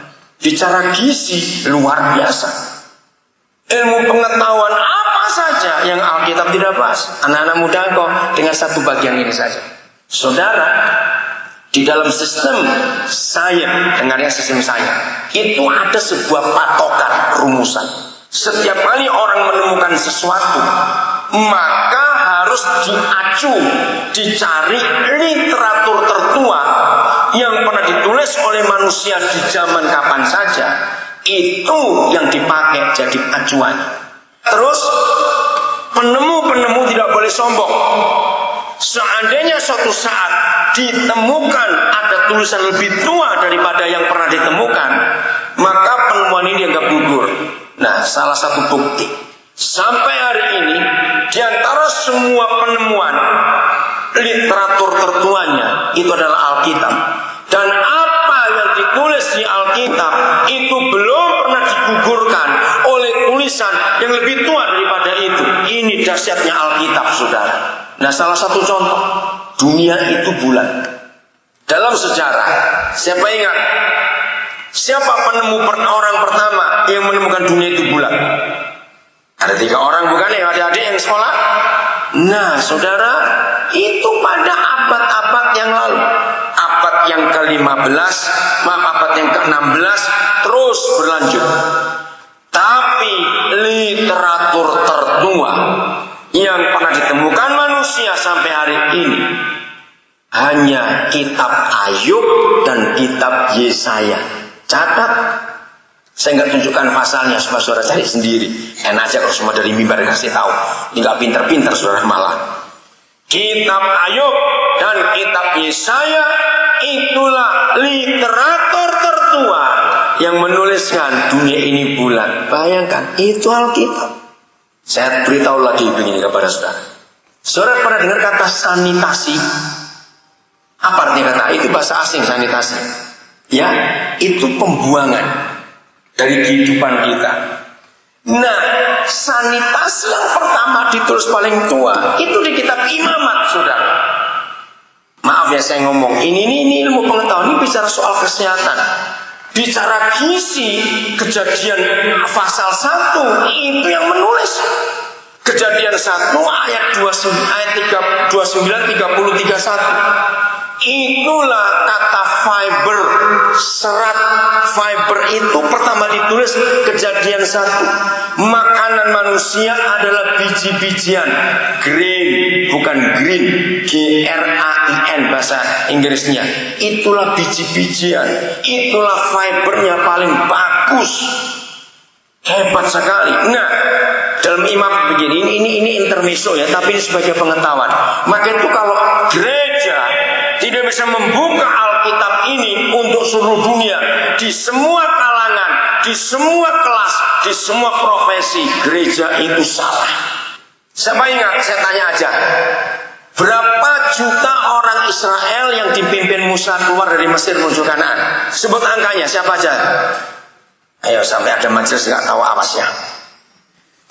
Bicara gizi, luar biasa. Ilmu pengetahuan apa saja yang Alkitab tidak bahas. Anak-anak muda kok dengan satu bagian ini saja. Saudara, di dalam sistem saya, dengarnya sistem saya, itu ada sebuah patokan rumusan. Setiap kali orang menemukan sesuatu, maka harus diacu, dicari literatur tertua yang pernah ditulis oleh manusia di zaman kapan saja. Itu yang dipakai jadi acuan. Terus penemu-penemu tidak boleh sombong. Seandainya suatu saat ditemukan ada tulisan lebih tua daripada yang pernah ditemukan, maka penemuan ini dianggap gugur. Nah, salah satu bukti sampai hari ini di antara semua penemuan literatur tertuanya itu adalah Alkitab. Dan apa yang ditulis di Alkitab itu belum pernah digugurkan oleh tulisan yang lebih tua daripada itu. Ini dahsyatnya Alkitab, saudara. Nah, salah satu contoh, dunia itu bulat. Dalam sejarah, siapa ingat? Siapa penemu orang pertama yang menemukan dunia itu bulat? Ada 3 orang, bukan ya, adik-adik yang sekolah? Nah, saudara, itu pada abad-abad yang lalu. Abad yang ke-15, abad yang ke-16, terus berlanjut. Tapi literatur tertua yang pernah ditemukan manusia sampai hari ini hanya kitab Ayub dan kitab Yesaya. Catat, saya nggak tunjukkan pasalnya, supaya saudara cari sendiri. Enak aja kalau semua dari mimbar kasih tahu. Ini nggak pinter-pinter saudara malah. Kitab Ayub dan kitab Yesaya itulah literatur tertua yang menuliskan dunia ini bulat. Bayangkan, itu Alkitab. Saya beritahu lagi begini kepada saudara. Saudara pernah dengar kata sanitasi? Apa artinya kata itu? Bahasa asing, sanitasi. Ya, itu pembuangan dari kehidupan kita. Nah, sanitasi yang pertama ditulis paling tua itu di kitab Imamat, saudara. Maaf ya saya ngomong, ini ilmu pengetahuan, ini bicara soal kesehatan. Bicara gizi, Kejadian pasal 1 itu yang menulis. Kejadian 1 ayat 29, 30, 31. Itulah kata fiber, serat. Fiber itu pertama ditulis Kejadian 1. Makanan manusia adalah biji-bijian. Grain, bukan green, G-R-A-I-N bahasa Inggrisnya. Itulah biji-bijian. Itulah fibernya paling bagus. Hebat sekali. Nah, dalam Imam begini, ini intermezzo ya, tapi ini sebagai pengetahuan. Maka itu kalau gereja tidak bisa membuka Alkitab ini untuk seluruh dunia, di semua kalangan, di semua kelas, di semua profesi, gereja itu salah. Siapa ingat? Saya tanya aja. Berapa juta orang Israel yang dipimpin Musa keluar dari Mesir menuju Kanaan? Sebut angkanya, siapa aja? Ayo, sampai ada majelis nggak tahu awasnya.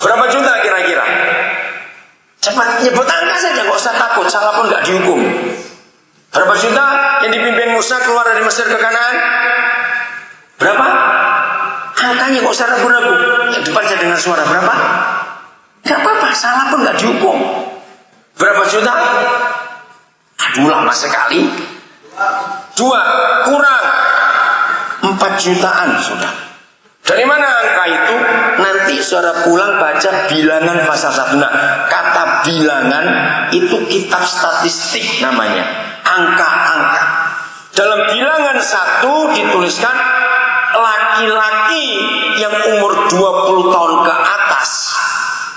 Berapa juta kira-kira? Cepat nyebut angka saja, nggak usah takut, salah pun nggak dihukum. Berapa juta yang dipimpin Musa keluar dari Mesir ke Kanaan? Berapa? Angkanya nggak usah ragu-ragu. Yang depan saya dengar suara berapa? Nggak apa-apa, salah pun nggak dihukum. Berapa juta? Aduh, lama sekali. 2 kurang 4 jutaan sudah. Dari mana angka itu? Nanti saudara pulang baca Bilangan pasal 1. Nah, kata bilangan itu kitab statistik namanya. Angka-angka. Dalam Bilangan 1 dituliskan laki-laki yang umur 20 tahun ke atas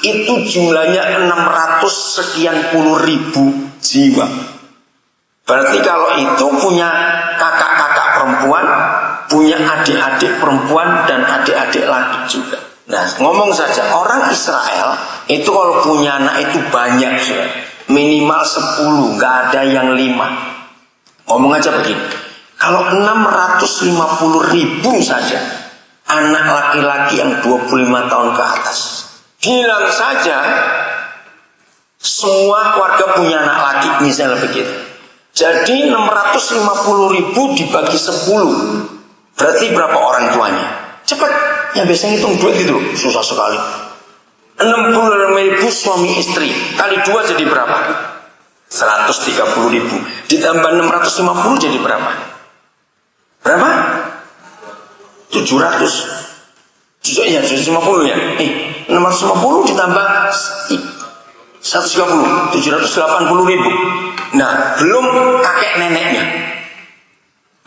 itu jumlahnya 600 sekian puluh ribu jiwa. Berarti kalau itu punya kakak-kakak perempuan, punya adik-adik perempuan dan adik-adik laki juga. Nah, ngomong saja orang Israel itu kalau punya anak itu banyak, minimal 10, nggak ada yang 5. Ngomong aja begini, kalau 650 ribu saja anak laki-laki yang 25 tahun ke atas, bilang saja semua keluarga punya anak laki, misalnya begitu. Jadi 650 ribu dibagi 10, berarti berapa orang tuanya? Cepat, yang biasanya hitung duit itu susah sekali. 60 ribu suami istri kali 2 jadi berapa? 130 ribu ditambah 650 jadi berapa? Berapa? 700 ya, 750 ya. 650 ditambah 130, 780 ribu. Nah, belum kakek neneknya.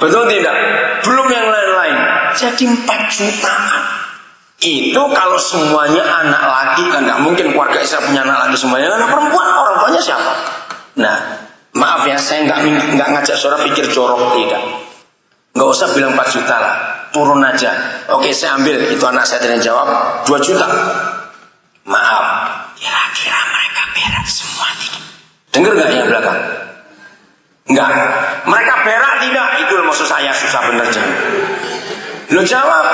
Betul tidak? Belum yang lain-lain. Jadi 4 jutaan. Itu kalau semuanya anak laki, kan nggak mungkin keluarga Israel punya anak laki semuanya. Anak perempuan, orang tuanya siapa? Nah, maaf ya, saya nggak ngajak saudara pikir jorok, tidak. Nggak usah bilang 4 juta lah, turun aja. Oke, saya ambil, itu anak saya tadi jawab 2 juta. Maaf, kira-kira mereka berak semua tidak? Dengar nggak yang belakang? Enggak, mereka berak tidak? Itu maksud saya, susah bener jangan. Lo jawab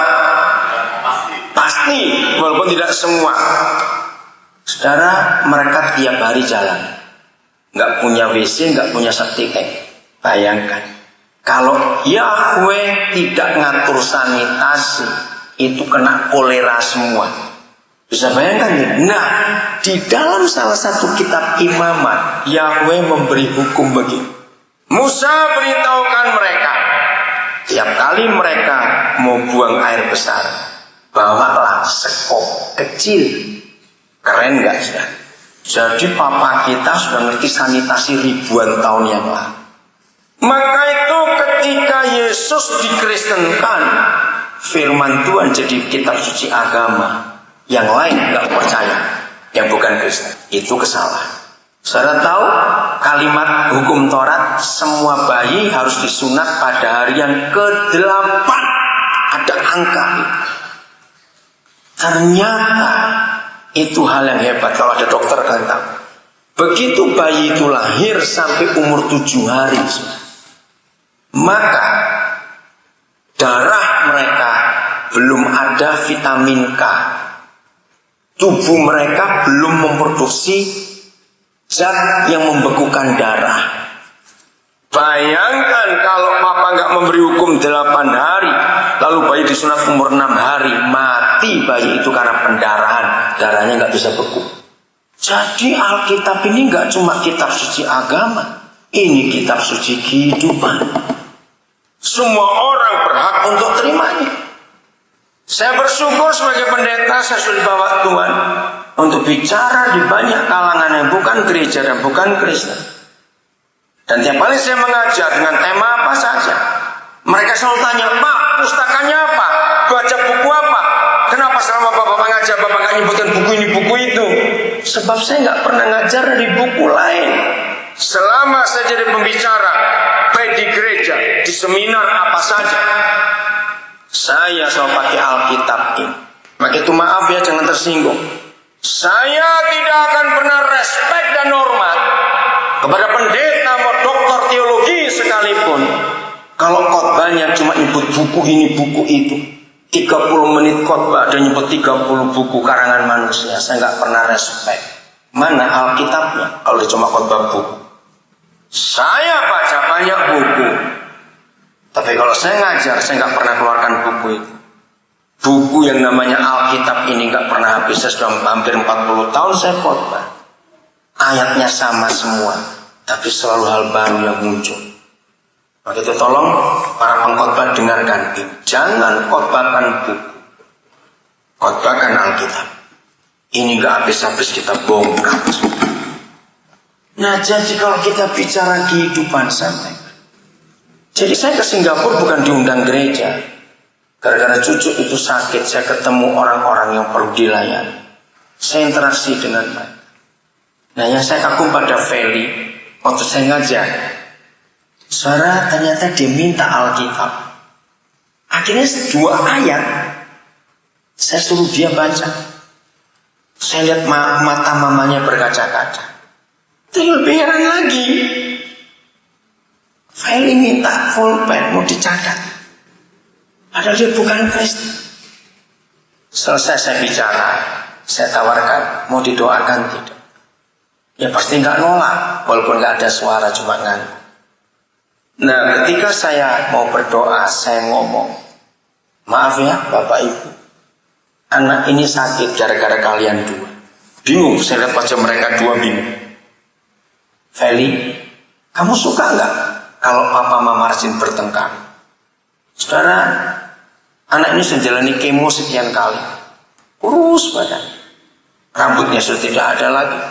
pasti, walaupun tidak semua. Saudara, mereka tiap hari jalan, nggak punya WC, nggak punya septic tank. Bayangkan, kalau Yahweh tidak ngatur sanitasi, itu kena kolera semua. Bisa bayangkan ya? Nah, di dalam salah satu kitab Imamat, Yahweh memberi hukum begini. Musa beritahukan mereka, tiap kali mereka mau buang air besar, bawalah sekop kecil. Keren gak sih? Jadi papa kita sudah ngerti sanitasi ribuan tahun yang lalu. Maka itu ketika Yesus dikristenkan, firman Tuhan jadi kitab suci agama. Yang lain gak percaya, yang bukan Kristen. Itu kesalahan. Saudara tahu kalimat hukum Taurat, semua bayi harus disunat pada hari yang ke-8. Ada angka itu. Ternyata itu hal yang hebat. Kalau ada dokter kan tahu. Begitu bayi itu lahir sampai umur 7 hari, maka darah mereka belum ada vitamin K. Tubuh mereka belum memproduksi zat yang membekukan darah. Bayangkan kalau papa nggak memberi hukum 8 hari, lalu bayi disunat umur 6 hari, mati bayi itu karena pendarahan, darahnya nggak bisa beku. Jadi Alkitab ini nggak cuma kitab suci agama, ini kitab suci kehidupan. Semua orang berhak untuk terimanya. Saya bersyukur sebagai pendeta, saya sudah dibawa Tuhan untuk bicara di banyak kalangan yang bukan gereja dan bukan Kristen. Dan tiap kali saya mengajar dengan tema apa saja, mereka selalu tanya, Pak, pustakanya apa? Baca buku apa? Kenapa selama Bapak mengajar, Bapak nggak nyebutkan buku ini, buku itu? Sebab saya nggak pernah ngajar dari buku lain. Selama saya jadi pembicara, baik di gereja, di seminar apa saja, saya selalu pakai Alkitab ini. Maka itu maaf ya, jangan tersinggung. Saya tidak akan pernah respek dan hormat kepada pendeta atau doktor teologi sekalipun kalau khotbahnya cuma nyebut buku ini, buku itu. 30 menit khotbah dan nyebut 30 buku karangan manusia. Saya nggak pernah respek. Mana Alkitabnya kalau cuma khotbah buku? Saya baca banyak buku, tapi kalau saya ngajar, saya nggak pernah keluarkan buku itu. Buku yang namanya Alkitab ini nggak pernah habis. Saya sudah hampir 40 tahun saya khotbah. Ayatnya sama semua, tapi selalu hal baru yang muncul. Maka itu tolong para pengkhotbah dengarkan ini. Jangan khotbahkan buku, khotbahkan Alkitab. Ini nggak habis-habis kita bongkar. Nah, jadi kalau kita bicara kehidupan sampai, jadi saya ke Singapura bukan diundang gereja. Gara-gara cucu itu sakit, saya ketemu orang-orang yang perlu dilayani. Saya interaksi dengan mereka. Nah, yang saya kagum pada Feli, waktu saya ngajar, saudara, ternyata dia minta Alkitab. Akhirnya 2 ayat saya suruh dia baca. Saya lihat mata mamanya berkaca-kaca. Itu lebih heran lagi. Feli minta pulpen mau dicatat, padahal dia bukan Kristen. Selesai saya bicara, saya tawarkan, mau didoakan tidak? Ya pasti nggak nolak, walaupun nggak ada suara, cuma ngantuk. Nah, ketika saya mau berdoa, saya ngomong, maaf ya Bapak Ibu, anak ini sakit gara-gara kalian 2. Bingung, saya lihat wajah mereka 2 bingung. Feli, kamu suka nggak kalau Papa Mama rajin bertengkar? Saudara, anak ini sudah jalani kemo sekian kali, kurus badan, rambutnya sudah tidak ada lagi,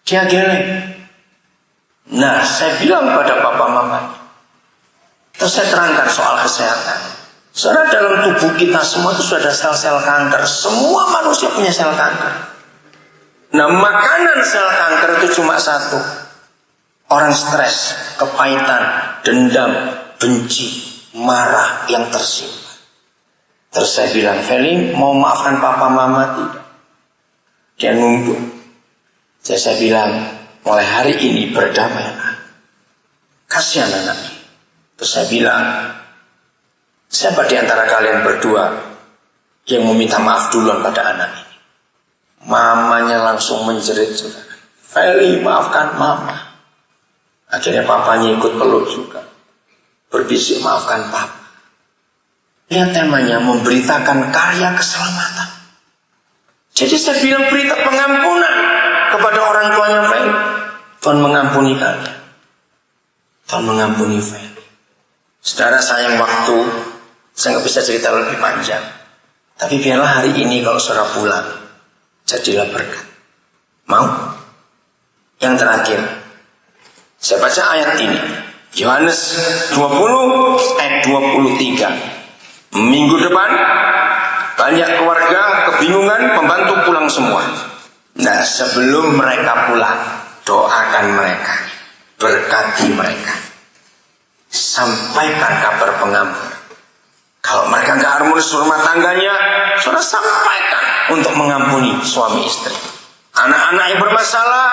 dia geleng. Nah, saya bilang pada Papa Mama, terus saya terangkan soal kesehatan. Saudara, dalam tubuh kita semua itu sudah ada sel-sel kanker. Semua manusia punya sel kanker. Nah, makanan sel kanker itu cuma satu. Orang stres, kepahitan, dendam, benci, marah yang tersimpan. Terus saya bilang, Feli, mau maafkan Papa Mama tidak? Dia nunduk. Saya bilang, mulai hari ini berdamailah. Kasihan anaknya. Terus saya bilang, siapa di antara kalian berdua yang meminta maaf duluan pada anak ini? Mamanya langsung menjerit, saudara. Feli, maafkan Mama. Akhirnya papanya ikut peluk juga, berbisik, maafkan Papa. Lihat temanya, memberitakan karya keselamatan. Jadi saya bilang berita pengampunan kepada orang tuanya Feli. Tuhan mengampuni kalian. Tuhan mengampuni Feli. Saudara, sayang waktu, saya nggak bisa cerita lebih panjang. Tapi biarlah hari ini kalau saudara pulang, jadilah berkat. Mau? Yang terakhir, saya baca ayat ini, Yohanes 20 ayat 23. Minggu depan banyak keluarga kebingungan, pembantu pulang semua. Nah, sebelum mereka pulang, doakan mereka, berkati mereka, sampaikan kabar pengampunan. Kalau mereka nggak harmonis rumah tangganya, saudara sampaikan untuk mengampuni suami istri. Anak-anak yang bermasalah,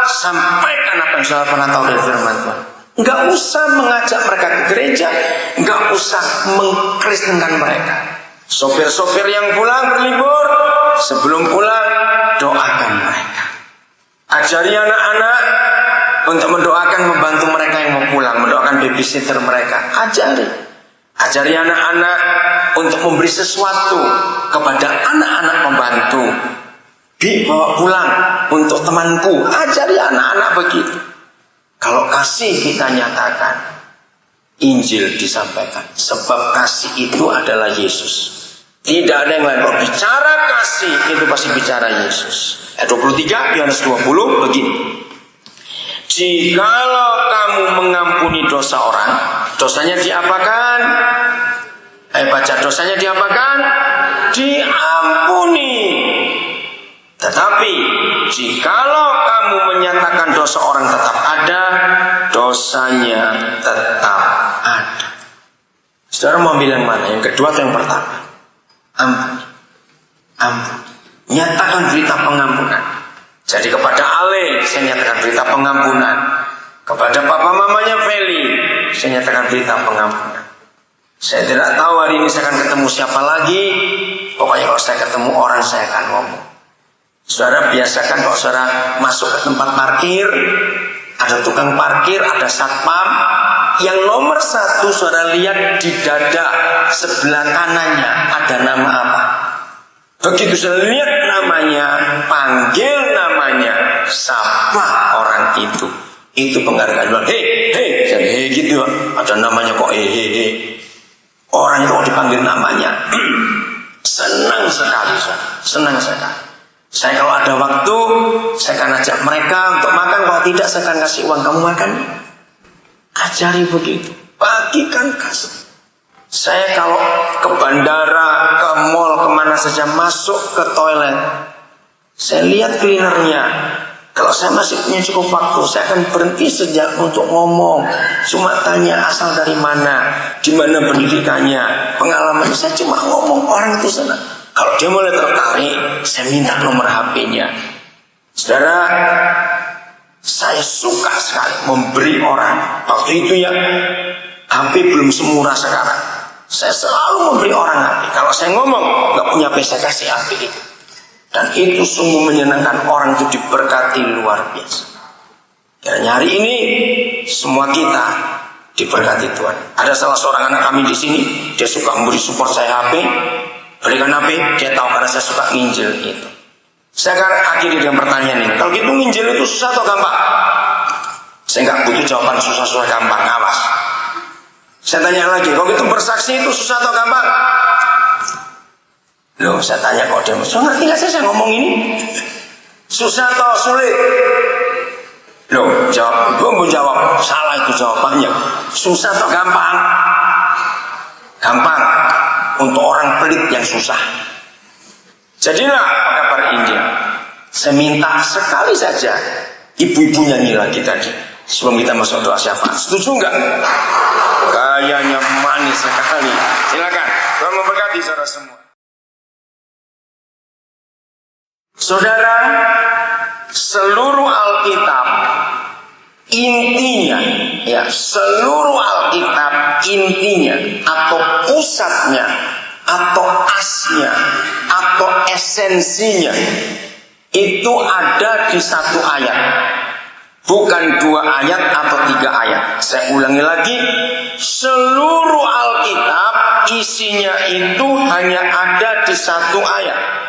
sampaikan apa yang saudara pernah tahu dari firman Tuhan. Nggak usah mengajak mereka ke gereja, nggak usah mengkristenkan mereka. Sopir-sopir yang pulang berlibur, sebelum pulang, doakan mereka. Ajari anak-anak untuk mendoakan, membantu mereka yang mau pulang, mendoakan babysitter mereka. Ajari anak-anak untuk memberi sesuatu kepada anak-anak pembantu. Bawa pulang untuk temanku. Ajari anak-anak begitu. Kalau kasih kita nyatakan, Injil disampaikan. Sebab kasih itu adalah Yesus. Tidak ada yang lain. Kalau bicara kasih, itu pasti bicara Yesus. Ayat 23, Yohanes 20 begini. Jikalau kamu mengampuni dosa orang, dosanya diapakan? Baca, dosanya diapakan? Diampuni. Tetapi jikalau kamu menyatakan dosa orang tetap ada, dosanya tetap ada. Saudara mau ambil yang mana? Yang kedua atau yang pertama? Ampuni. Nyatakan berita pengampunan. Jadi kepada Ale, saya nyatakan berita pengampunan. Kepada papa mamanya Feli, saya nyatakan berita pengampunan. Saya tidak tahu hari ini saya akan ketemu siapa lagi. Pokoknya kalau saya ketemu orang, saya akan ngomong. Saudara, biasakan kalau saudara masuk ke tempat parkir, ada tukang parkir, ada satpam. Yang nomor 1 saudara lihat di dada sebelah kanannya ada nama apa. Begitu saudara lihat namanya, panggil namanya, sapa orang itu. Itu penghargaan. Hei gitu. Ada namanya kok hei. Orang itu dipanggil namanya. Senang sekali, senang sekali. Saya kalau ada waktu, saya akan ajak mereka untuk makan. Kalau tidak, saya akan kasih uang, kamu makan. Ajari begitu. Bagikan kasih. Saya kalau ke bandara, ke mall, kemana saja masuk ke toilet, saya lihat cleanernya. Kalau saya masih punya cukup waktu, saya akan berhenti sejak untuk ngomong. Cuma tanya asal dari mana, di mana pendidikannya, pengalaman. Saya cuma ngomong, orang itu senang. Kalau dia mulai tertarik, saya minta nomor HP-nya. Saudara, saya suka sekali memberi orang. Waktu itu ya, HP belum semurah sekarang. Saya selalu memberi orang HP. Kalau saya ngomong, gak punya HP, saya kasih HP itu. Dan itu sungguh menyenangkan, orang itu diberkati luar biasa. Dan hari ini semua kita diberkati Tuhan. Ada salah seorang anak kami di sini, dia suka memberi support saya HP, berikan HP, dia tahu karena saya suka nginjil itu. Saya akan akhiri dengan pertanyaan ini. Kalau gitu nginjil itu susah atau gampang? Saya nggak butuh jawaban susah-susah gampang, awas. Saya tanya lagi, kalau gitu bersaksi itu susah atau gampang? Loh, saya tanya kok dia, so ngerti gak saya ngomong ini? Susah atau sulit? Loh, gue mau jawab, salah itu jawabannya. Susah atau gampang? Gampang. Untuk orang pelit yang susah. Jadilah kabar Injil. Saya minta sekali saja ibu-ibu nyanyi lagi tadi sebelum kita masuk doa syafaat. Setuju nggak? Gayanya manis sekali. Silakan. Tuhan memberkati saudara semua. Saudara, seluruh Alkitab intinya, ya, seluruh Alkitab intinya atau pusatnya atau asnya atau esensinya itu ada di satu ayat, bukan 2 ayat atau 3 ayat. Saya ulangi lagi, seluruh Alkitab isinya itu hanya ada di satu ayat.